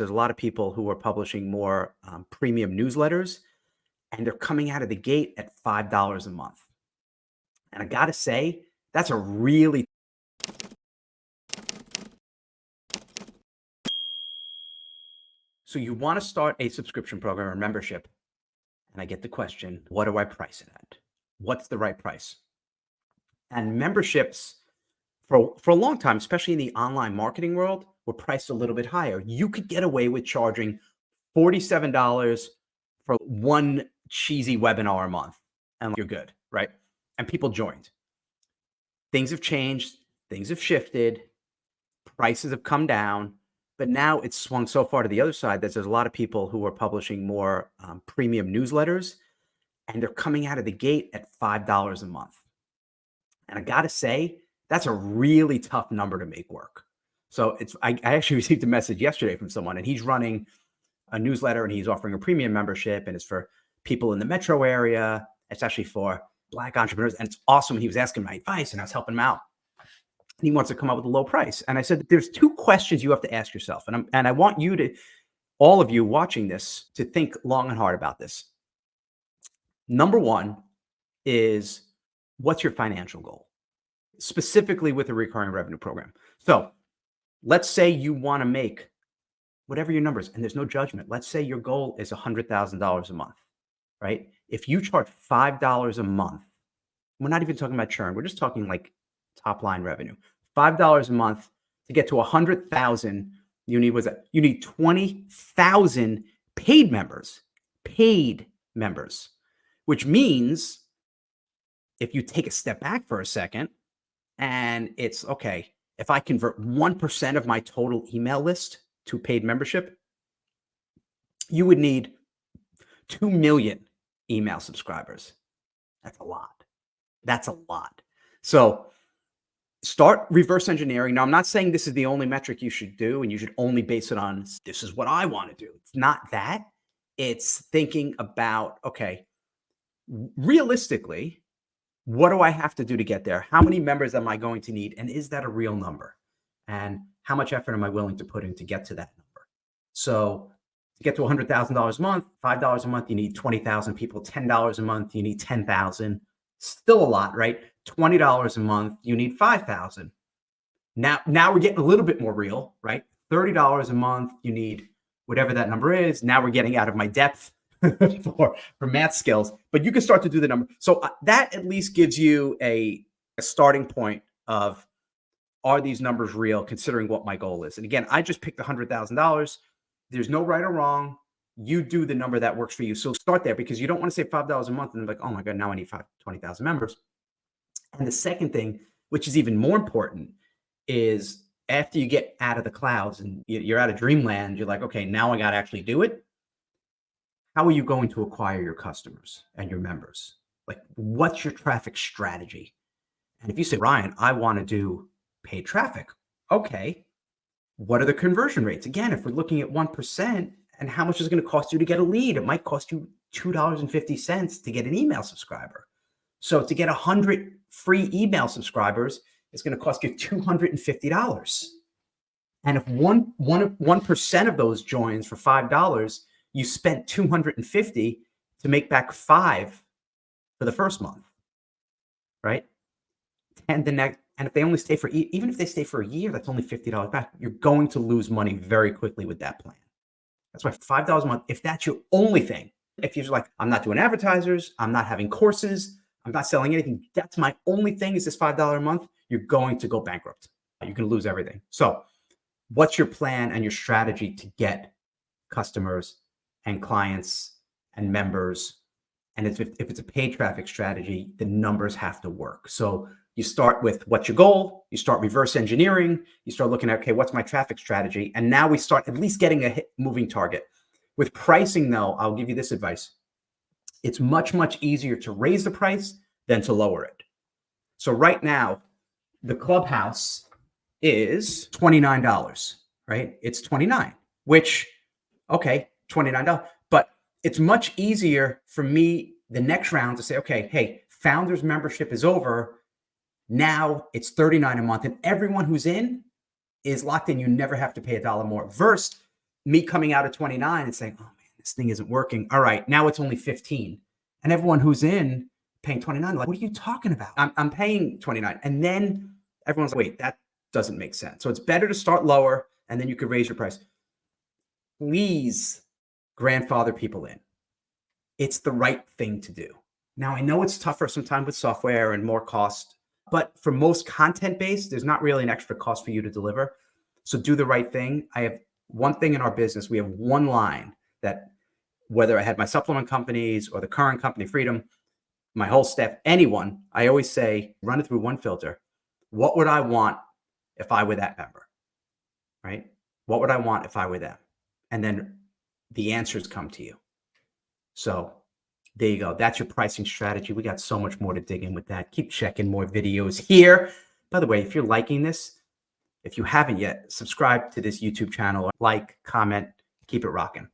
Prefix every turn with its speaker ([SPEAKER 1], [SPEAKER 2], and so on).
[SPEAKER 1] There's a lot of people who are publishing more premium newsletters, and they're coming out of the gate at $5 a month. And I got to say, that's a really so you want to start a subscription program or membership. And I get the question, what do I price it at? What's the right price? And memberships for a long time, especially in the online marketing world, were priced a little bit higher. You could get away with charging $47 for one cheesy webinar a month, and you're good, right? And people joined. Things have changed, things have shifted, prices have come down, but now it's swung so far to the other side that there's a lot of people who are publishing more premium newsletters, and they're coming out of the gate at $5 a month. And I got to say, that's a really tough number to make work. So I actually received a message yesterday from someone, and he's running a newsletter and he's offering a premium membership, and it's for people in the metro area. It's actually for Black entrepreneurs, and it's awesome. And he was asking my advice, and I was helping him out. And he wants to come up with a low price. And I said, there's two questions you have to ask yourself. And I want you to, all of you watching this, to think long and hard about this. Number one is, what's your financial goal? Specifically with a recurring revenue program. So let's say you want to make whatever your numbers, and there's no judgment. Let's say your goal is $100,000 a month, right? If you charge $5 a month, we're not even talking about churn. We're just talking like top line revenue. $5 a month to get to 100,000. You need 20,000 paid members, which means if you take a step back for a second, and it's okay, if I convert 1% of my total email list to paid membership, you would need 2 million email subscribers. That's a lot. So start reverse engineering. Now, I'm not saying this is the only metric you should do and you should only base it on, this is what I want to do. It's not that. It's thinking about, okay, realistically, what do I have to do to get there? How many members am I going to need? And is that a real number? And how much effort am I willing to put in to get to that number? So to get to $100,000 a month, $5 a month, you need 20,000 people. $10 a month, you need 10,000. Still a lot, right? $20 a month, you need 5,000. Now we're getting a little bit more real, right? $30 a month, you need whatever that number is. Now we're getting out of my depth for math skills, but you can start to do the number. So that at least gives you a starting point of, are these numbers real, considering what my goal is? And again, I just picked $100,000. There's no right or wrong. You do the number that works for you. So start there, because you don't want to say $5 a month and like, oh my God, now I need 20,000 members. And the second thing, which is even more important, is after you get out of the clouds and you're out of dreamland, you're like, okay, now I got to actually do it. How are you going to acquire your customers and your members? Like, what's your traffic strategy? And if you say, Ryan, I want to do paid traffic. Okay. What are the conversion rates? Again, if we're looking at 1%, and how much is it going to cost you to get a lead? It might cost you $2.50 to get an email subscriber. So to get 100 free email subscribers, it's going to cost you $250. And if 1% of those joins for $5, you spent $250 to make back $5 for the first month, right? And if they only stay for, even if they stay for a year, that's only $50 back. You're going to lose money very quickly with that plan. That's why $5 a month, if that's your only thing, if you're like, I'm not doing advertisers, I'm not having courses, I'm not selling anything, that's my only thing is this $5 a month, you're going to go bankrupt. You're going to lose everything. So what's your plan and your strategy to get customers and clients and members? And if it's a paid traffic strategy, the numbers have to work. So you start with what's your goal, you start reverse engineering, you start looking at, okay, what's my traffic strategy? And now we start at least getting a moving target. With pricing though, I'll give you this advice. It's much, much easier to raise the price than to lower it. So right now, the Clubhouse is $29, right? It's $29, which, okay, $29. But it's much easier for me the next round to say, okay, hey, Founders membership is over. Now it's $39 a month, and everyone who's in is locked in. You never have to pay $1 more. Versus me coming out at 29 and saying, oh man, this thing isn't working. All right, now it's only 15. And everyone who's in paying 29, like, what are you talking about? I'm paying 29. And then everyone's like, wait, that doesn't make sense. So it's better to start lower and then you could raise your price. Please grandfather people in. It's the right thing to do. Now, I know it's tougher sometimes with software and more cost, but for most content-based, there's not really an extra cost for you to deliver. So do the right thing. I have one thing in our business. We have one line that, whether I had my supplement companies or the current company, Freedom, my whole staff, anyone, I always say, run it through one filter. What would I want if I were that member, right? What would I want if I were them? And then the answers come to you. So there you go. That's your pricing strategy. We got so much more to dig in with that. Keep checking more videos here. By the way, if you're liking this, if you haven't yet, subscribe to this YouTube channel, like, comment, keep it rocking.